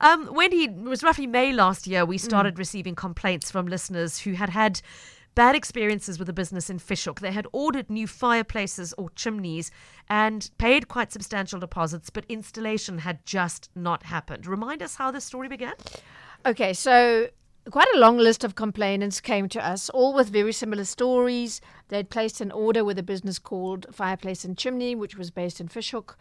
Wendy, it was roughly May last year we started receiving complaints from listeners who had bad experiences with a business in FishHoek. They had ordered new fireplaces or chimneys and paid quite substantial deposits, but installation had just not happened. Remind us how this story began. Okay, so quite a long list of complainants came to us, all with very similar stories. They'd placed an order with a business called Fireplace and Chimney, which was based in FishHoek.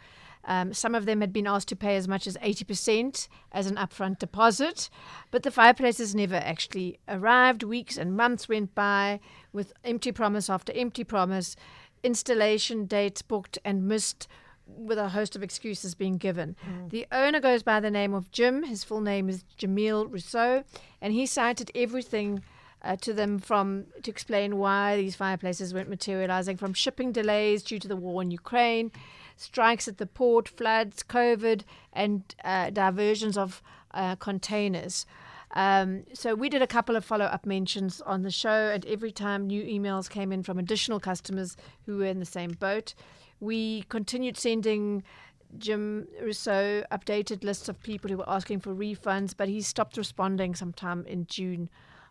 Some of them had been asked to pay as much as 80% as an upfront deposit, but the fireplaces never actually arrived. Weeks and months went by with empty promise after empty promise, installation dates booked and missed, with a host of excuses being given. The owner goes by the name of Jim. His full name is Jamil Rousseau, and he cited everything to them to explain why these fireplaces weren't materializing, from shipping delays due to the war in Ukraine, strikes at the port, floods, COVID, and diversions of containers. So we did a couple of follow-up mentions on the show, and every time new emails came in from additional customers who were in the same boat, we continued sending Jim Rousseau updated lists of people who were asking for refunds, but he stopped responding sometime in June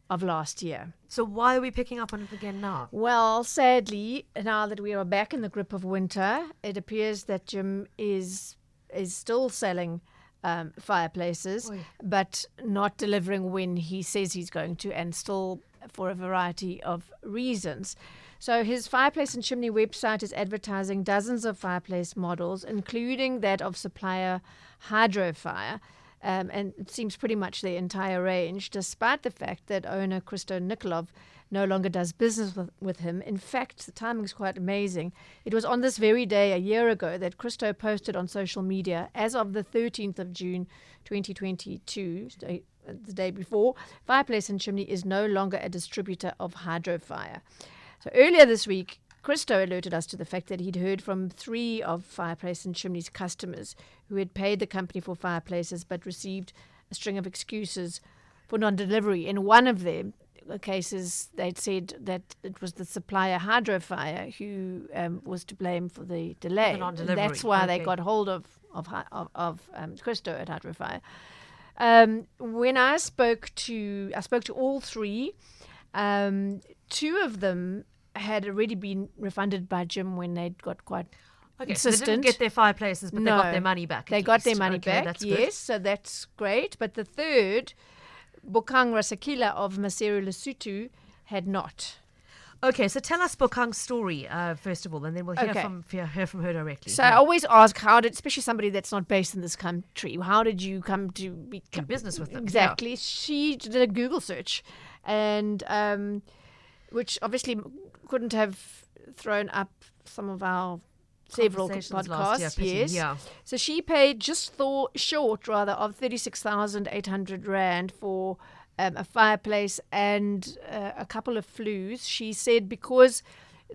of last year. So why are we picking up on it again now? Well, sadly, now that we are back in the grip of winter, it appears that Jim is still selling fireplaces, but not delivering when he says he's going to, and still for a variety of reasons. So his Fireplace and Chimney website is advertising dozens of fireplace models, including that of supplier Hydrofire, and it seems pretty much the entire range, despite the fact that owner Christo Nikolov no longer does business with him. In fact, the timing is quite amazing. It was on this very day a year ago that Christo posted on social media, as of the 13th of June 2022, the day before, Fireplace and Chimney is no longer a distributor of Hydrofire. So earlier this week, Christo alerted us to the fact that he'd heard from 3 of Fireplace and Chimney's customers who had paid the company for fireplaces but received a string of excuses for non-delivery. In one of them, the cases, they'd said that it was the supplier Hydrofire who was to blame for the delay. The non-delivery. That's why they got hold of Christo at Hydrofire. When I spoke to all 3. 2 of them had already been refunded by Jim when they'd got quite insistent. So they didn't get their fireplaces, but they got their money back. They got their money back, that's yes, good. so that's great. But the third, Bokang Rasakila of Maseru Lesotho, had not. Okay, so tell us Bokang's story, first of all, and then we'll hear from her directly. So I always ask, especially somebody that's not based in this country, how did you come to do business with them? Exactly. Yeah. She did a Google search, and which obviously couldn't have thrown up some of our several podcasts. Yes. Yeah. So she paid just short of 36,800 Rand for a fireplace and a couple of flues. She said because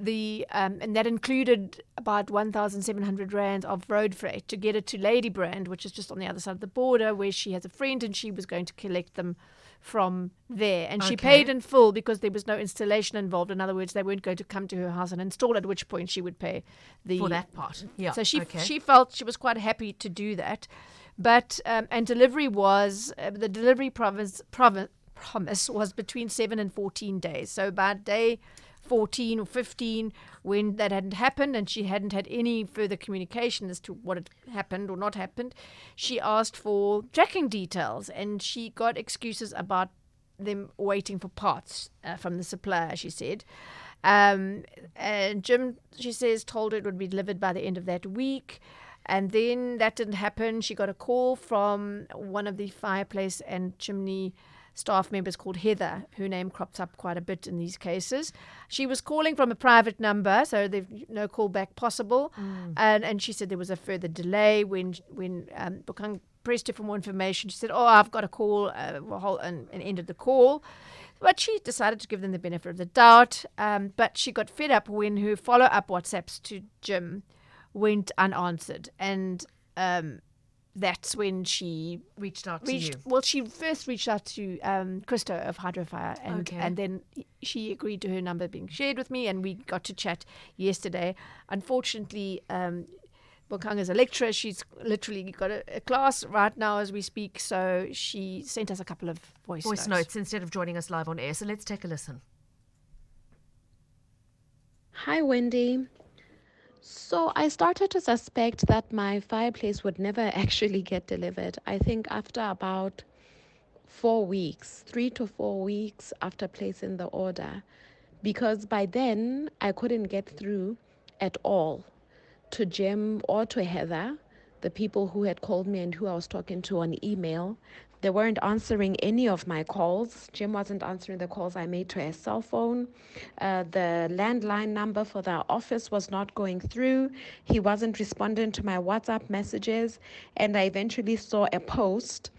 and that included about 1,700 Rand of road freight to get it to Lady Brand, which is just on the other side of the border, where she has a friend, and she was going to collect them from there. And she paid in full because there was no installation involved. In other words, they weren't going to come to her house and install, at which point she would pay for that part. Yeah. So she felt she was quite happy to do that. But and delivery was the delivery promise was between 7 and 14 days. So by day 14 or 15, when that hadn't happened and she hadn't had any further communication as to what had happened or not happened, she asked for tracking details, and she got excuses about them waiting for parts from the supplier, she said. And Jim, she says, told her it would be delivered by the end of that week. And then that didn't happen. She got a call from one of the Fireplace and Chimney staff members called Heather. Her name crops up quite a bit in these cases. She was calling from a private number, so there's no callback possible. And she said there was a further delay when Bokang pressed her for more information. She said, I've got a call, and ended the call. But she decided to give them the benefit of the doubt. But she got fed up when her follow-up WhatsApps to Jim went unanswered. And that's when she reached out to you. Well, she first reached out to Christo of Hydrofire, and then she agreed to her number being shared with me, and we got to chat yesterday. Unfortunately, Bokang is a lecturer. She's literally got a class right now as we speak. So she sent us a couple of voice notes instead of joining us live on air. So let's take a listen. Hi, Wendy. So I started to suspect that my fireplace would never actually get delivered. I think after about 4 weeks, 3 to 4 weeks after placing the order, because by then I couldn't get through at all to Jim or to Heather, the people who had called me and who I was talking to on email. They weren't answering any of my calls. Jim wasn't answering the calls I made to his cell phone. The landline number for the office was not going through. He wasn't responding to my WhatsApp messages. And I eventually saw a post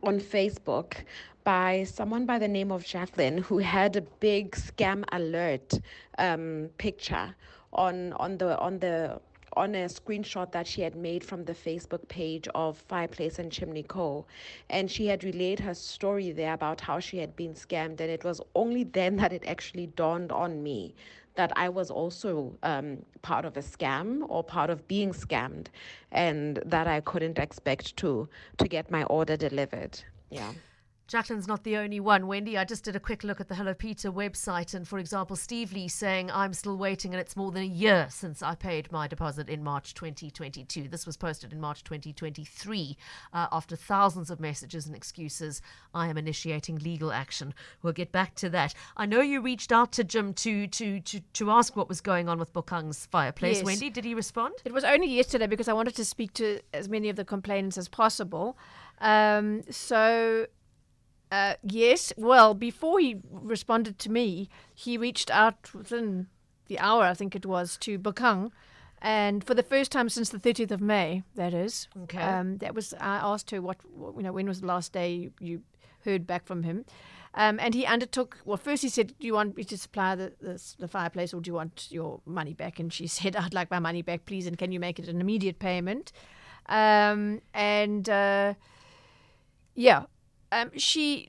on Facebook by someone by the name of Jacqueline, who had a big scam alert picture on a screenshot that she had made from the Facebook page of Fireplace and Chimney Co. And she had relayed her story there about how she had been scammed. And it was only then that it actually dawned on me that I was also part of a scam or part of being scammed, and that I couldn't expect to get my order delivered. Yeah. Jacqueline's not the only one, Wendy. I just did a quick look at the Hello Peter website, and for example, Steve Lee saying, I'm still waiting and it's more than a year since I paid my deposit in March 2022. This was posted in March 2023. After thousands of messages and excuses, I am initiating legal action. We'll get back to that. I know you reached out to Jim to ask what was going on with Bokang's fireplace. Yes. Wendy, did he respond? It was only yesterday because I wanted to speak to as many of the complainants as possible. Yes, well, before he responded to me, he reached out within the hour, I think it was, to Bokang. And for the first time since the 30th of May, that is. Okay. I asked her when was the last day you heard back from him. And he undertook, well, first he said, do you want me to supply the fireplace or do you want your money back? And she said, I'd like my money back, please. And can you make it an immediate payment? She's,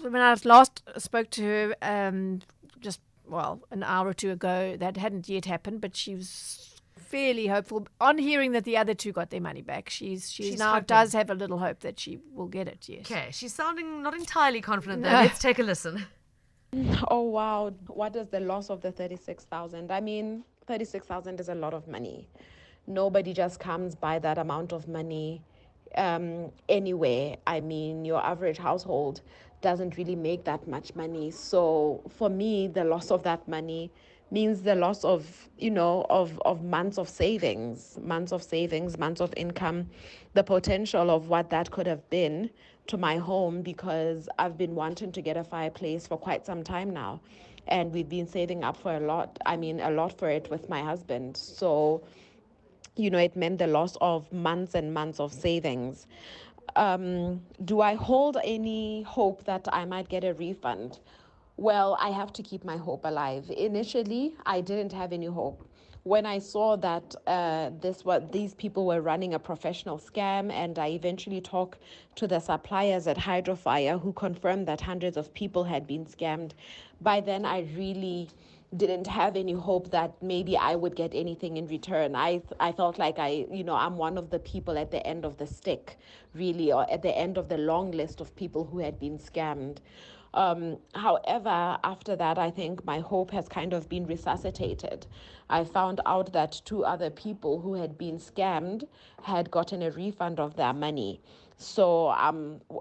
when I last spoke to her, an hour or two ago, that hadn't yet happened, but she was fairly hopeful on hearing that the other two got their money back. She's now hoping. does have a little hope that she will get it, yes. Okay, she's sounding not entirely confident there. No. Let's take a listen. Oh, wow. What is the loss of the 36,000? I mean, 36,000 is a lot of money. Nobody just comes by that amount of money anywhere. I mean, your average household doesn't really make that much money. So for me, the loss of that money means the loss of months of savings, months of income, the potential of what that could have been to my home, because I've been wanting to get a fireplace for quite some time now. And we've been saving up for a lot for it with my husband. So it meant the loss of months and months of savings. Do I hold any hope that I might get a refund? Well, I have to keep my hope alive. Initially, I didn't have any hope. When I saw that these people were running a professional scam, and I eventually talked to the suppliers at Hydrofire who confirmed that hundreds of people had been scammed, by then I really didn't have any hope that maybe I would get anything in return. I felt like I'm one of the people at the end of the stick, really, or at the end of the long list of people who had been scammed. However, after that, I think my hope has kind of been resuscitated. I found out that 2 other people who had been scammed had gotten a refund of their money. So,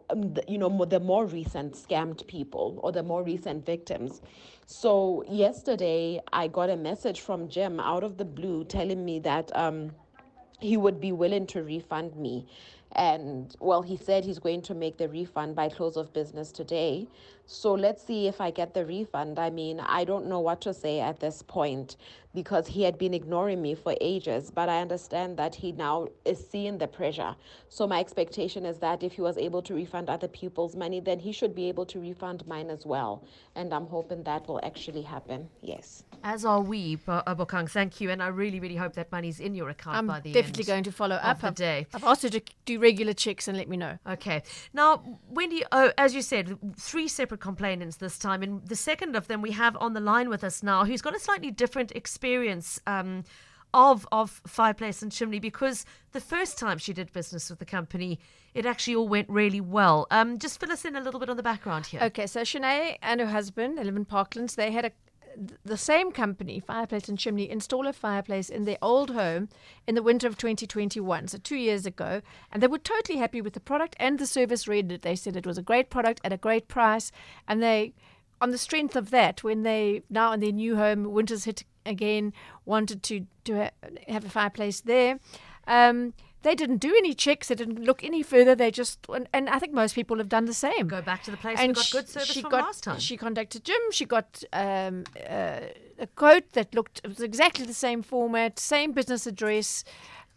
the more recent scammed people or the more recent victims. So yesterday, I got a message from Jim out of the blue telling me that he would be willing to refund me. And, well, he said he's going to make the refund by close of business today. So let's see if I get the refund. I mean, I don't know what to say at this point because he had been ignoring me for ages. But I understand that he now is seeing the pressure. So my expectation is that if he was able to refund other people's money, then he should be able to refund mine as well. And I'm hoping that will actually happen. Yes. As are we, Bokang. Thank you. And I really, really hope that money's in your account by the I'm definitely going to follow up the day. I've asked her to do regular checks and let me know. Okay. Now, Wendy, as you said, 3 separate complainants this time. And the second of them we have on the line with us now, who's got a slightly different experience of Fireplace and Chimney, because the first time she did business with the company, it actually all went really well. Just fill us in a little bit on the background here. Okay, so Shanae and her husband, they live in Parklands. They had the same company, Fireplace and Chimney, install a fireplace in their old home in the winter of 2021, so 2 years ago. And they were totally happy with the product and the service rendered. They said it was a great product at a great price. And they, on the strength of that, when they, now in their new home, winters hit again, wanted to have a fireplace there. They didn't do any checks. They didn't look any further. They just, and I think most people have done the same. Go back to the place and got good service from last time. She contacted Jim. She got a quote that looked, it was exactly the same format, same business address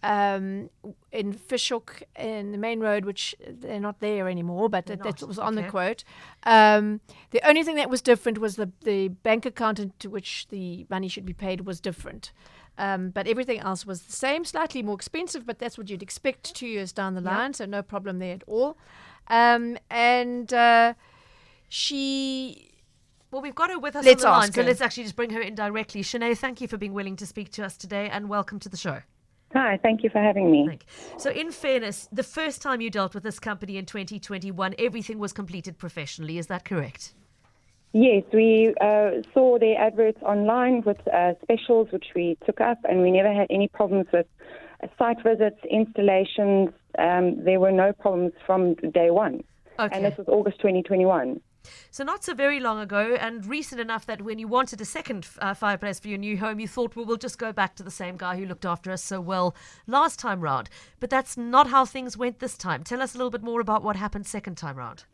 in FishHoek in the main road, which they're not there anymore, but that was on the quote. The only thing that was different was the bank account into which the money should be paid was different. But everything else was the same, slightly more expensive, but that's what you'd expect 2 years down the line, so no problem there at all. Well, we've got her with us on the line, so let's actually just bring her in directly. Shanae, thank you for being willing to speak to us today, and welcome to the show. Hi, thank you for having me. So in fairness, the first time you dealt with this company in 2021, everything was completed professionally. Is that correct? Yes, we saw their adverts online with specials, which we took up, and we never had any problems with site visits, installations. There were no problems from day one. Okay. And this was August 2021. So not so very long ago, and recent enough that when you wanted a second fireplace for your new home, you thought, well, we'll just go back to the same guy who looked after us so well last time round. But that's not how things went this time. Tell us a little bit more about what happened second time round.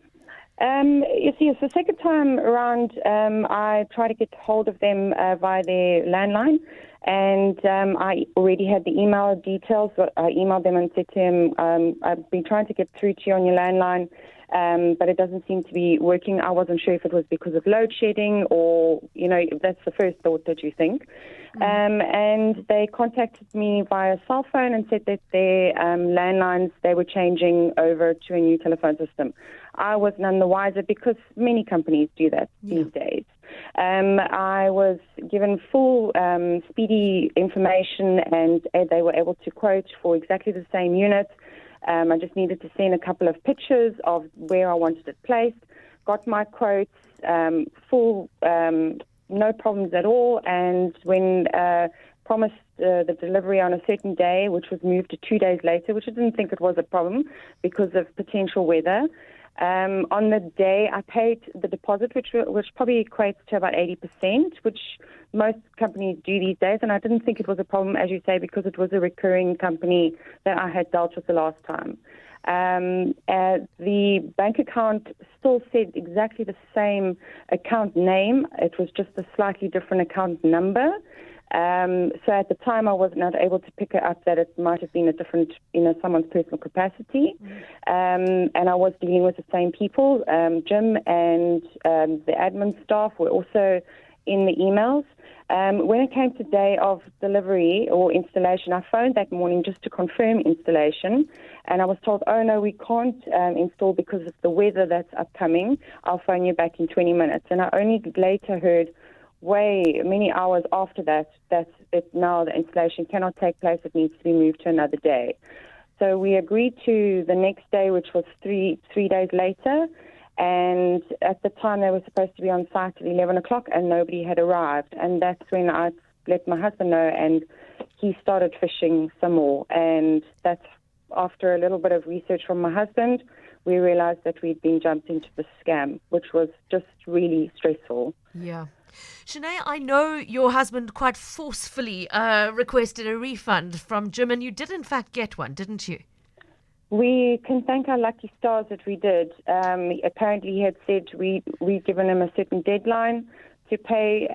You see, the second time around, I tried to get hold of them via their landline, and I already had the email details. I emailed them and said to him, I've been trying to get through to you on your landline, but it doesn't seem to be working. I wasn't sure if it was because of load shedding or, that's the first thought that you think. And they contacted me via cell phone and said that their landlines, they were changing over to a new telephone system. I was none the wiser because many companies do that these days. I was given full speedy information, and they were able to quote for exactly the same unit. I just needed to send a couple of pictures of where I wanted it placed, got my quotes, full, no problems at all. And when promised the delivery on a certain day, which was moved to 2 days later, which I didn't think it was a problem because of potential weather. On the day, I paid the deposit, which probably equates to about 80%, which most companies do these days. And I didn't think it was a problem, as you say, because it was a recurring company that I had dealt with the last time. The bank account still said exactly the same account name. It was just a slightly different account number. So at the time, I was not able to pick it up that it might have been a different, someone's personal capacity. And I was dealing with the same people. Jim and the admin staff were also in the emails. When it came to day of delivery or installation, I phoned that morning just to confirm installation. And I was told, oh, no, we can't install because of the weather that's upcoming. I'll phone you back in 20 minutes. And I only later heard many hours after that now the installation cannot take place. It needs to be moved to another day. So we agreed to the next day, which was three days later. And at the time, they were supposed to be on site at 11 o'clock, and nobody had arrived. And that's when I let my husband know, and he started fishing some more. And that's after a little bit of research from my husband, we realized that we'd been jumped into the scam, which was just really stressful. Yeah. Shanae, I know your husband quite forcefully requested a refund from Jim, and you did in fact get one, didn't you? We can thank our lucky stars that we did. Apparently he had said we'd given him a certain deadline to pay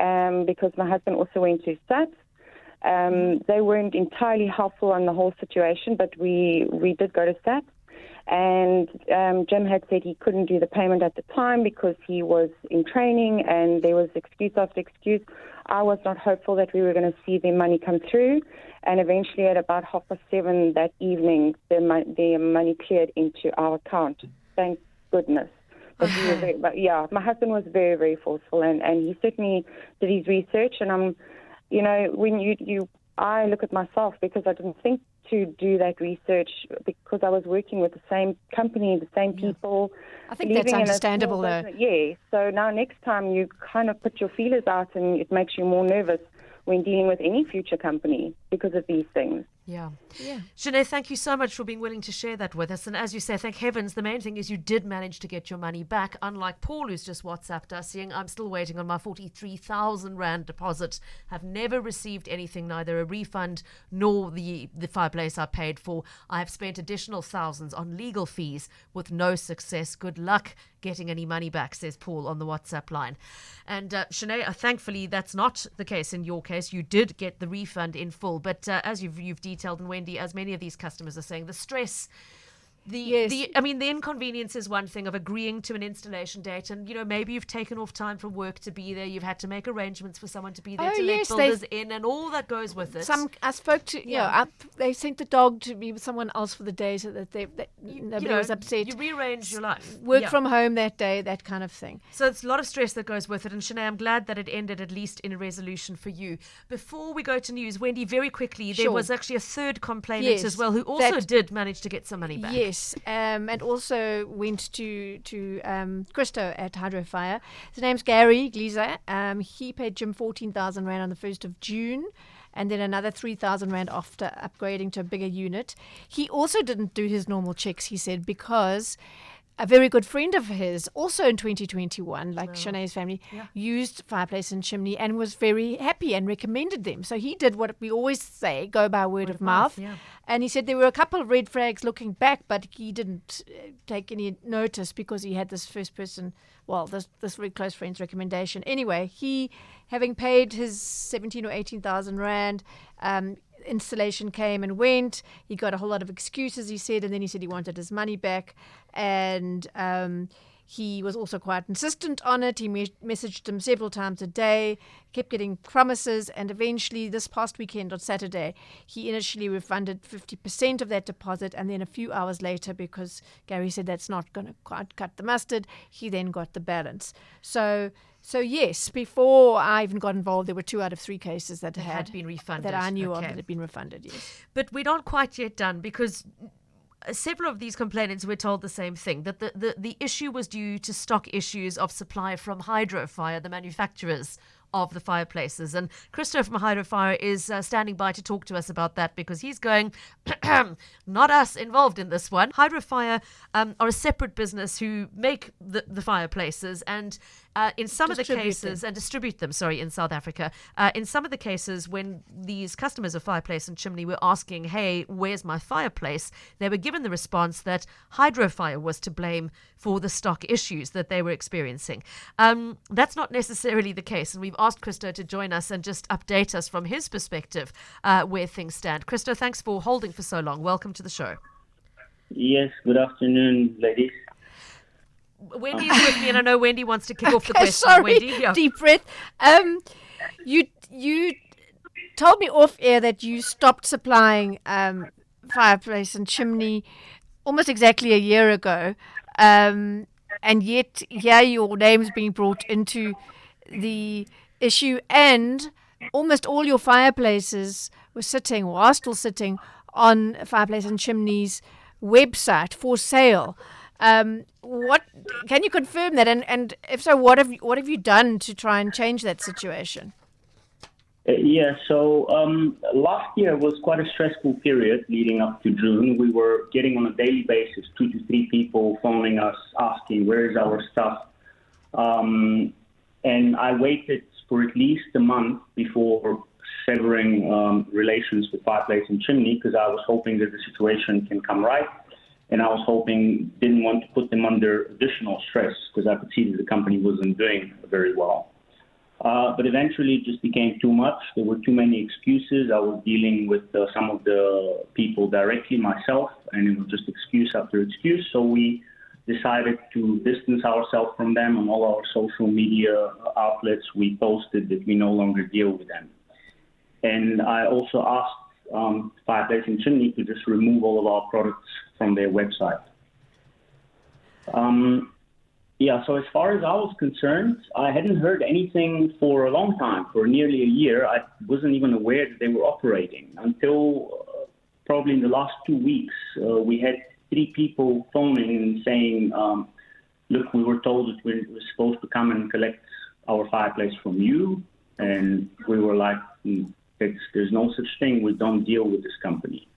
because my husband also went to SATS. They weren't entirely helpful on the whole situation, but we did go to SATS. And Jim had said he couldn't do the payment at the time because he was in training, and there was excuse after excuse. I was not hopeful that we were going to see the money come through. And eventually at about 7:30 that evening, the money cleared into our account. Thank goodness. But my husband was very, very forceful, and he certainly did his research. And when you I look at myself because I didn't think to do that research because I was working with the same company, the same people. I think that's understandable, though. Yeah. So now next time you kind of put your feelers out, and it makes you more nervous when dealing with any future company because of these things. Yeah. Sinead, thank you so much for being willing to share that with us. And as you say, thank heavens, the main thing is you did manage to get your money back, unlike Paul, who's just WhatsApped us saying, I'm still waiting on my 43,000 Rand deposit. Have never received anything, neither a refund nor the fireplace I paid for. I have spent additional thousands on legal fees with no success. Good luck getting any money back, says Paul on the WhatsApp line. And Sinead, thankfully, that's not the case in your case. You did get the refund in full. But as you've detailed, and Wendy, as many of these customers are saying, the stress, the inconvenience is one thing of agreeing to an installation date, and maybe you've taken off time from work to be there, you've had to make arrangements for someone to be there to let builders in, and all that goes with it. I spoke to they sent the dog to be with someone else for the day so that nobody was upset. You rearrange your life, work from home that day, that kind of thing. So it's a lot of stress that goes with it. And Sinead, I'm glad that it ended at least in a resolution for you. Before we go to news, Wendy, very quickly, there was actually a third complainant as well who also did manage to get some money back. Yes. And also went to Christo at Hydrofire. His name's Gary Gleaser. He paid Jim 14,000 Rand on the 1st of June, and then another 3,000 Rand after upgrading to a bigger unit. He also didn't do his normal checks, he said, because a very good friend of his, also in 2021, like Sinead's family, used fireplace and chimney and was very happy and recommended them. So he did what we always say, go by word of mouth. Yeah. And he said there were a couple of red flags looking back, but he didn't take any notice because he had this first person, this very close friend's recommendation. Anyway, he, having paid his 17 or 18,000 Rand, installation came and went. He got a whole lot of excuses, he said, and then he said he wanted his money back. And he was also quite insistent on it. He messaged him several times a day, kept getting promises, and eventually this past weekend on Saturday, he initially refunded 50% of that deposit, and then a few hours later, because Gary said that's not going to quite cut the mustard, he then got the balance. So yes, before I even got involved, there were 2 out of 3 cases that had been refunded. That I knew of that had been refunded, yes. But we're not quite yet done, because several of these complainants were told the same thing, that the issue was due to stock issues of supply from Hydrofire, the manufacturers of the fireplaces. And Christo from Hydrofire is standing by to talk to us about that, because he's going, not us involved in this one. Hydrofire are a separate business who make the fireplaces, and in some of the cases, and distribute them, in South Africa. In some of the cases, when these customers of Fireplace and Chimney were asking, hey, where's my fireplace? They were given the response that Hydrofire was to blame for the stock issues that they were experiencing. That's not necessarily the case, and we've asked Christo to join us and just update us from his perspective where things stand. Christo, thanks for holding for so long. Welcome to the show. Yes, good afternoon, ladies. Wendy is with me, and I know Wendy wants to kick off the question. Sorry, Wendy, deep breath. You told me off air that you stopped supplying Fireplace and Chimney almost exactly a year ago, and yet here your name's being brought into the issue, and almost all your fireplaces are still sitting on Fireplace and Chimney's website for sale. What can you confirm that? And if so, what have you done to try and change that situation? So last year was quite a stressful period leading up to June. We were getting on a daily basis 2 to 3 people phoning us asking where is our stuff, and I waited for at least a month before severing relations with Fireplace and Chimney, because I was hoping that the situation can come right. And I was didn't want to put them under additional stress, because I could see that the company wasn't doing very well. But eventually it just became too much. There were too many excuses. I was dealing with some of the people directly myself, and it was just excuse after excuse. So we decided to distance ourselves from them. On all our social media outlets, we posted that we no longer deal with them. And I also asked Fireplace and Chimney to just remove all of our products from their website. Yeah, so as far as I was concerned, I hadn't heard anything for a long time, for nearly a year. I wasn't even aware that they were operating until probably in the last 2 weeks. We had 3 people phoning and saying, look, we were told that we're supposed to come and collect our fireplace from you. And we were like, there's no such thing. We don't deal with this company.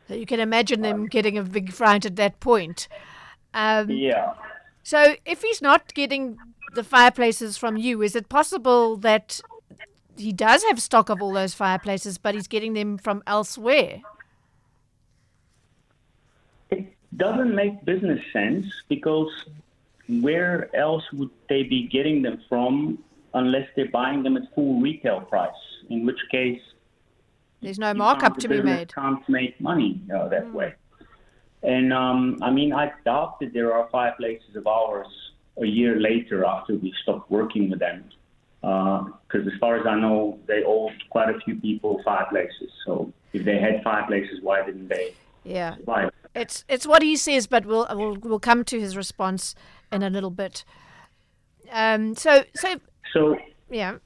So you can imagine them getting a big fright at that point. Yeah. So if he's not getting the fireplaces from you, is it possible that he does have stock of all those fireplaces, but he's getting them from elsewhere? It doesn't make business sense, because where else would they be getting them from unless they're buying them at full retail price, in which case There's no markup to be made. Can't make money that way. And I doubt that there are fireplaces of ours a year later after we stopped working with them. Because as far as I know, they owed quite a few people fireplaces. So if they had fireplaces, why didn't they? Yeah, buy it? It's what he says, but we'll come to his response in a little bit. So yeah.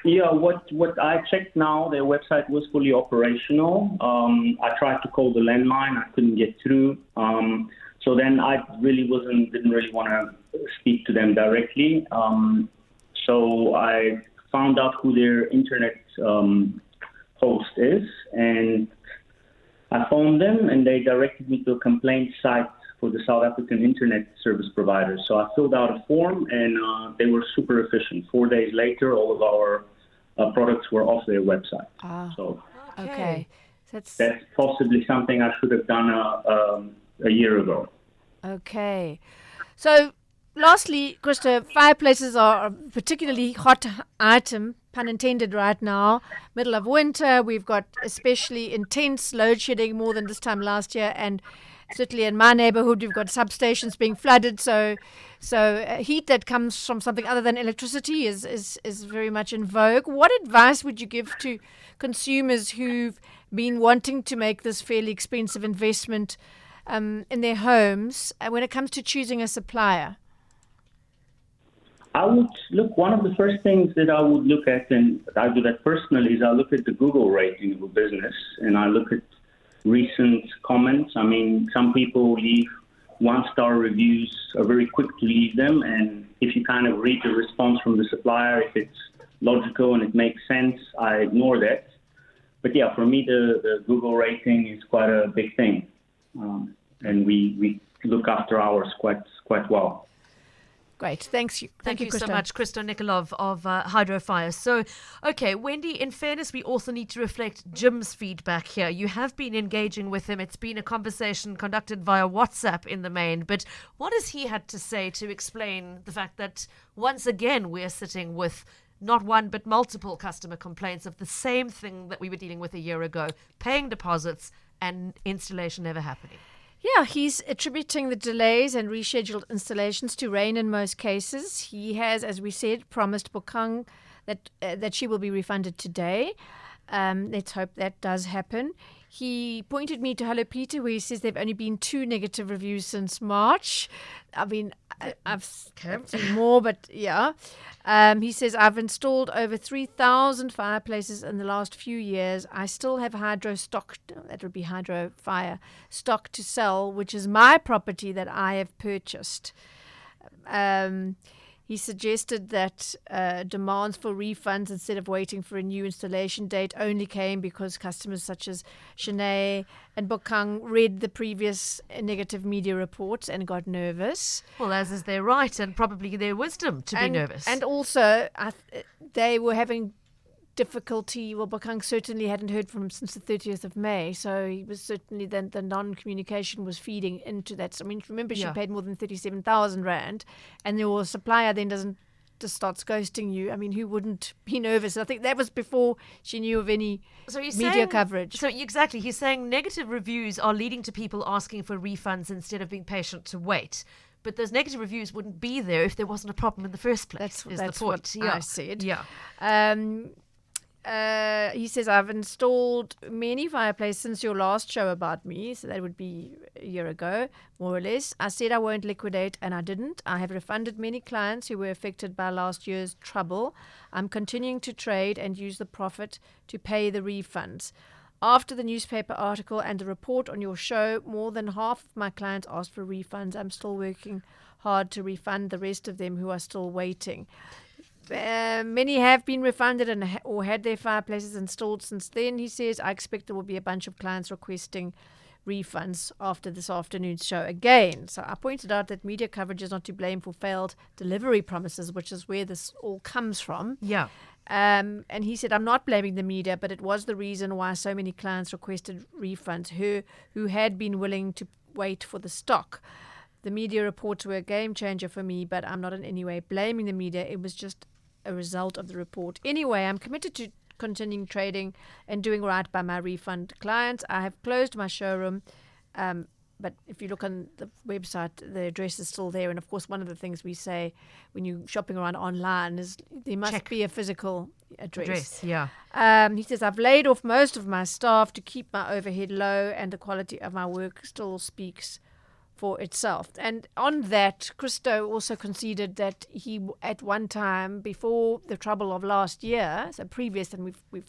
Yeah, what I checked now, their website was fully operational. I tried to call the landline, I couldn't get through. So then I didn't really want to speak to them directly. So I found out who their internet host is, and I phoned them, and they directed me to a complaint site for the South African internet service provider. So I filled out a form, and they were super efficient. 4 days later, all of our products were off their website. So okay. That's possibly something I should have done a year ago. Okay. So lastly, Krista, fireplaces are a particularly hot item, pun intended, right now. Middle of winter, we've got especially intense load shedding, more than this time last year, and certainly in my neighborhood, we've got substations being flooded. So heat that comes from something other than electricity is very much in vogue. What advice would you give to consumers who've been wanting to make this fairly expensive investment in their homes when it comes to choosing a supplier? I would look, one of the first things that I would look at, and I do that personally, is I look at the Google rating of a business, and I look at recent comments. I mean, some people leave 1-star reviews, are very quick to leave them, and if you kind of read the response from the supplier, if it's logical and it makes sense, I ignore that. But yeah, for me, the Google rating is quite a big thing, and we look after ours quite well. Great. Thank you so much, Christo Nikolov of Hydrofire. So, okay, Wendy, in fairness, we also need to reflect Jim's feedback here. You have been engaging with him. It's been a conversation conducted via WhatsApp in the main. But what has he had to say to explain the fact that, once again, we're sitting with not one but multiple customer complaints of the same thing that we were dealing with a year ago, paying deposits and installation never happening? Yeah, he's attributing the delays and rescheduled installations to rain in most cases. He has, as we said, promised Bokang that she will be refunded today. Let's hope that does happen. He pointed me to Hello Peter, where he says there have only been 2 negative reviews since March. I mean, I've seen more, but yeah. He says, I've installed over 3,000 fireplaces in the last few years. I still have hydro stock, that would be hydro fire, stock to sell, which is my property that I have purchased. He suggested that demands for refunds instead of waiting for a new installation date only came because customers such as Shanae and Bokang read the previous negative media reports and got nervous. Well, as is their right and probably their wisdom to be nervous. And also, they were having difficulty. Well, Bokang certainly hadn't heard from him since the 30th of May, so he was certainly then the non-communication was feeding into that. So, I mean, remember, she paid more than 37,000 Rand, and your supplier then just starts ghosting you. I mean, who wouldn't be nervous? I think that was before she knew of any media coverage. So exactly, he's saying negative reviews are leading to people asking for refunds instead of being patient to wait. But those negative reviews wouldn't be there if there wasn't a problem in the first place. That's the point. What I said. Yeah. he says, I've installed many fireplaces since your last show about me. So that would be a year ago, more or less. I said I won't liquidate, and I didn't. I have refunded many clients who were affected by last year's trouble. I'm continuing to trade and use the profit to pay the refunds. After the newspaper article and the report on your show, more than half of my clients asked for refunds. I'm still working hard to refund the rest of them who are still waiting. Many have been refunded or had their fireplaces installed since then. He says, I expect there will be a bunch of clients requesting refunds after this afternoon's show again. So I pointed out that media coverage is not to blame for failed delivery promises, which is where this all comes from. Yeah. And he said, I'm not blaming the media, but it was the reason why so many clients requested refunds who had been willing to wait for the stock. The media reports were a game changer for me, but I'm not in any way blaming the media. It was just a result of the report. Anyway, I'm committed to continuing trading and doing right by my refund clients. I have closed my showroom, but if you look on the website, the address is still there. And of course, one of the things we say when you're shopping around online is there must be a physical address. Yeah. He says, I've laid off most of my staff to keep my overhead low, and the quality of my work still speaks for itself. And on that, Christo also conceded that he, at one time before the trouble of last year, so previous, and we've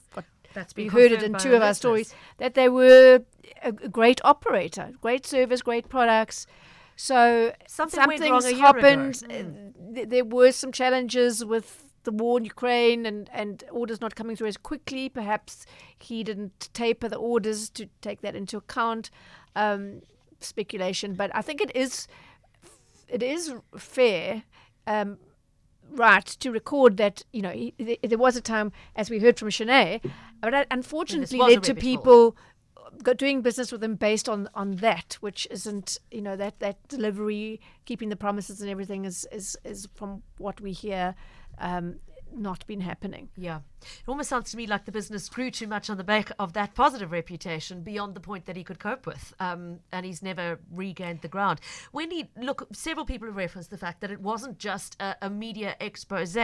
heard it in two of our stories, that they were a great operator, great service, great products. So something's happened. There were some challenges with the war in Ukraine and orders not coming through as quickly. Perhaps he didn't taper the orders to take that into account. Speculation, but I think it is fair, right, to record that there was a time, as we heard from Shanae, but that unfortunately led to people doing business with him based on that, which isn't that delivery, keeping the promises and everything is from what we hear not been happening. Yeah. It almost sounds to me like the business grew too much on the back of that positive reputation beyond the point that he could cope with. And he's never regained the ground. Wendy, look, several people have referenced the fact that it wasn't just a media expose.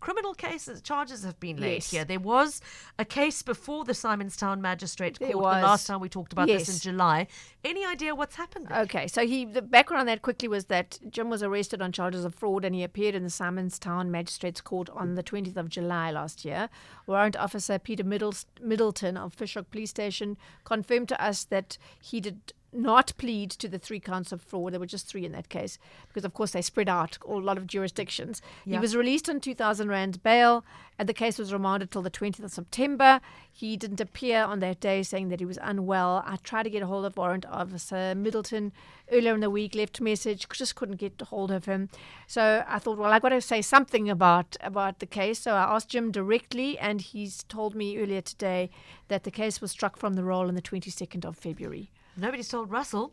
Criminal charges have been laid here. There was a case before the Simonstown Magistrate Court the last time we talked about this in July. Any idea what's happened there? Okay, so the background on that quickly was that Jim was arrested on charges of fraud, and he appeared in the Simonstown Magistrates Court on the 20th of July last year. Warrant Officer Peter Middleton of FishHoek Police Station confirmed to us that he did not plead to the 3 counts of fraud. There were just 3 in that case because, of course, they spread out a lot of jurisdictions. He was released on 2,000 Rand bail, and the case was remanded till the 20th of September. He didn't appear on that day, saying that he was unwell. I tried to get a hold of Warrant Officer Middleton earlier in the week, left a message, just couldn't get a hold of him. So I thought, well, I got to say something about the case. So I asked Jim directly, and he's told me earlier today that the case was struck from the roll on the 22nd of February. Nobody's told Russell.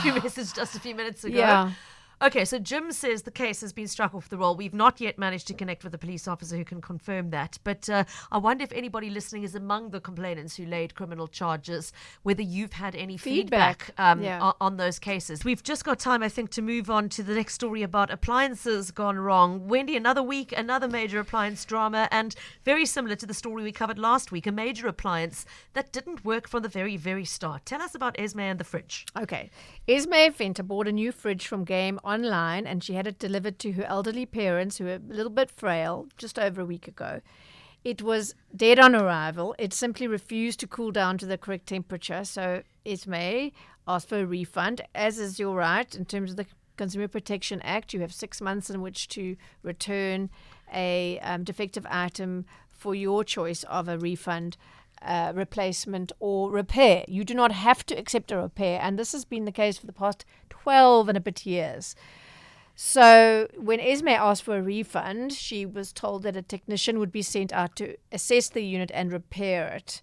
You messaged just a few minutes ago. Yeah. Okay, so Jim says the case has been struck off the roll. We've not yet managed to connect with a police officer who can confirm that. But I wonder if anybody listening is among the complainants who laid criminal charges, whether you've had any feedback on those cases. We've just got time, I think, to move on to the next story about appliances gone wrong. Wendy, another week, another major appliance drama, and very similar to the story we covered last week, a major appliance that didn't work from the very, very start. Tell us about Esme and the fridge. Okay. Esme Venter bought a new fridge from Game online, and she had it delivered to her elderly parents who were a little bit frail just over a week ago. It was dead on arrival. It simply refused to cool down to the correct temperature. So Esme asked for a refund, as is your right in terms of the Consumer Protection Act. You have 6 months in which to return a defective item for your choice of a refund, replacement or repair. You do not have to accept a repair, and this has been the case for the past 12 and a bit years. So when Esme asked for a refund, she was told that a technician would be sent out to assess the unit and repair it,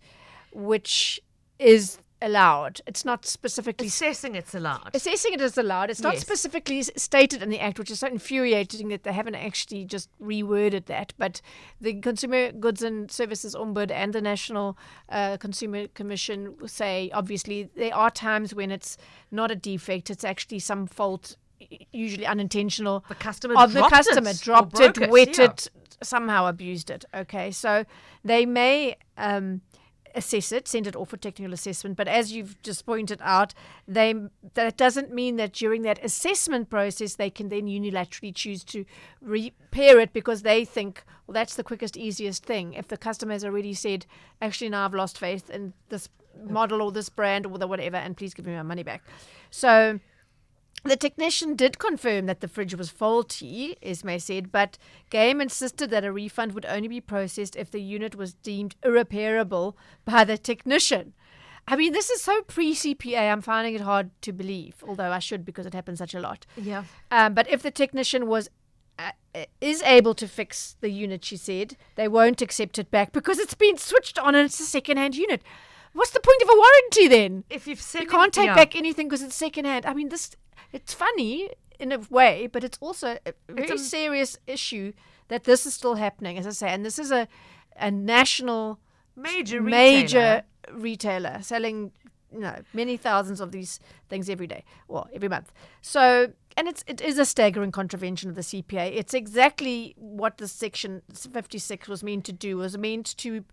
which is allowed. It's not specifically... Assessing it's allowed. Assessing it is allowed. It's not specifically stated in the Act, which is so infuriating that they haven't actually just reworded that. But the Consumer Goods and Services Ombud and the National Consumer Commission say, obviously, there are times when it's not a defect. It's actually some fault, usually unintentional. The customer dropped it, wet it, somehow abused it. Okay, so they may assess it, send it off for technical assessment. But as you've just pointed out, that doesn't mean that during that assessment process they can then unilaterally choose to repair it because they think, well, that's the quickest, easiest thing. If the customer has already said, actually, now I've lost faith in this model or this brand or the whatever, and please give me my money back. So the technician did confirm that the fridge was faulty, Esme said, but Game insisted that a refund would only be processed if the unit was deemed irreparable by the technician. I mean, this is so pre-CPA, I'm finding it hard to believe, although I should because it happens such a lot. Yeah. But if the technician is able to fix the unit, she said, they won't accept it back because it's been switched on and it's a second-hand unit. What's the point of a warranty then? If you've You can't take back anything because it's second-hand. I mean, it's funny in a way, but it's also a very serious issue that this is still happening, as I say. And this is a national major retailer selling many thousands of these things every day, well, every month. So, and it is a staggering contravention of the CPA. It's exactly what the Section 56 was meant to do. It was meant to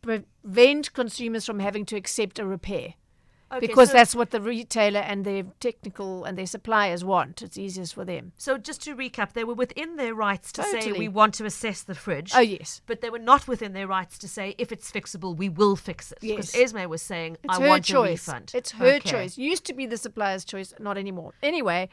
prevent consumers from having to accept a repair. Okay, because so that's what the retailer and their technical and their suppliers want. It's easiest for them. So just to recap, they were within their rights to say Totally. we want to assess the fridge. Oh, yes. But they were not within their rights to say if it's fixable, we will fix it. Yes. Because Esme was saying, It's I her want choice. a refund. It's her Okay. choice. Used to be the supplier's choice, not anymore. Anyway,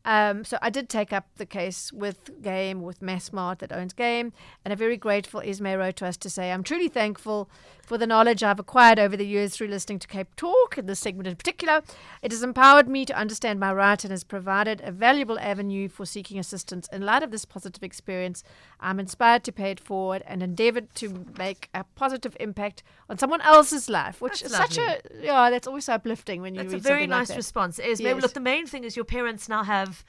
so I did take up the case with Game, with Massmart that owns Game, and I'm very grateful. Esme wrote to us to say, I'm truly thankful for the knowledge I've acquired over the years through listening to CapeTalk, in this segment in particular. It has empowered me to understand my right and has provided a valuable avenue for seeking assistance. In light of this positive experience, I'm inspired to pay it forward and endeavored to make a positive impact on someone else's life, which That's is such that's always so uplifting when you That's read a very something like nice that. response. Esme, Yes. look, the main thing is your parents now have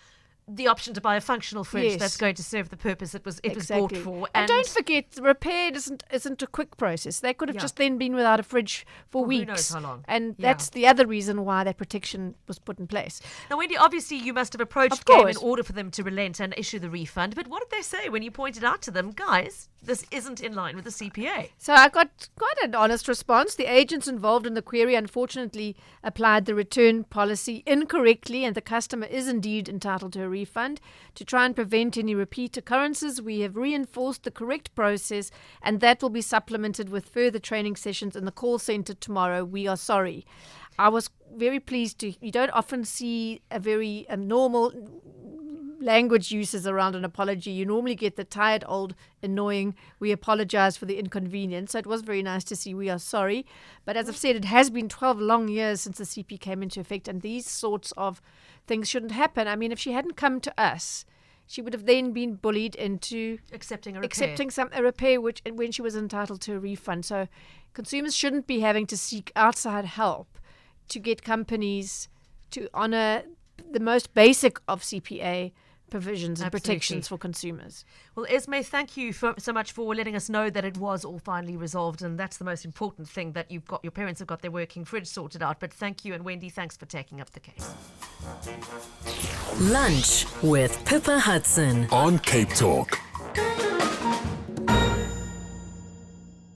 the option to buy a functional fridge Yes. that's going to serve the purpose it was Exactly. bought for. And don't forget, the repair isn't a quick process. They could have Yeah. just then been without a fridge for Who weeks. knows how long. And Yeah. that's the other reason why that protection was put in place. Now, Wendy, obviously you must have approached Of Game in course. order for them to relent and issue the refund. But what did they say when you pointed out to them, guys, this isn't in line with the CPA? So I got quite an honest response. The agents involved in the query unfortunately applied the return policy incorrectly, and the customer is indeed entitled to a refund. To try and prevent any repeat occurrences, we have reinforced the correct process, and that will be supplemented with further training sessions in the call centre tomorrow. We are sorry. I was very pleased you don't often see a very normal language uses around an apology. You normally get the tired, old, annoying, we apologize for the inconvenience. So it was very nice to see we are sorry. But as I've said, it has been 12 long years since the CP came into effect, and these sorts of things shouldn't happen. I mean, if she hadn't come to us, she would have then been bullied into Accepting a repair. accepting a repair when she was entitled to a refund. So consumers shouldn't be having to seek outside help to get companies to honour the most basic of CPA provisions and Absolutely. protections for consumers. Well, Esme, thank you so much for letting us know that it was all finally resolved, and that's the most important thing, that your parents have got their working fridge sorted out. But thank you, and Wendy, thanks for taking up the case. Lunch with Pippa Hudson on CapeTalk.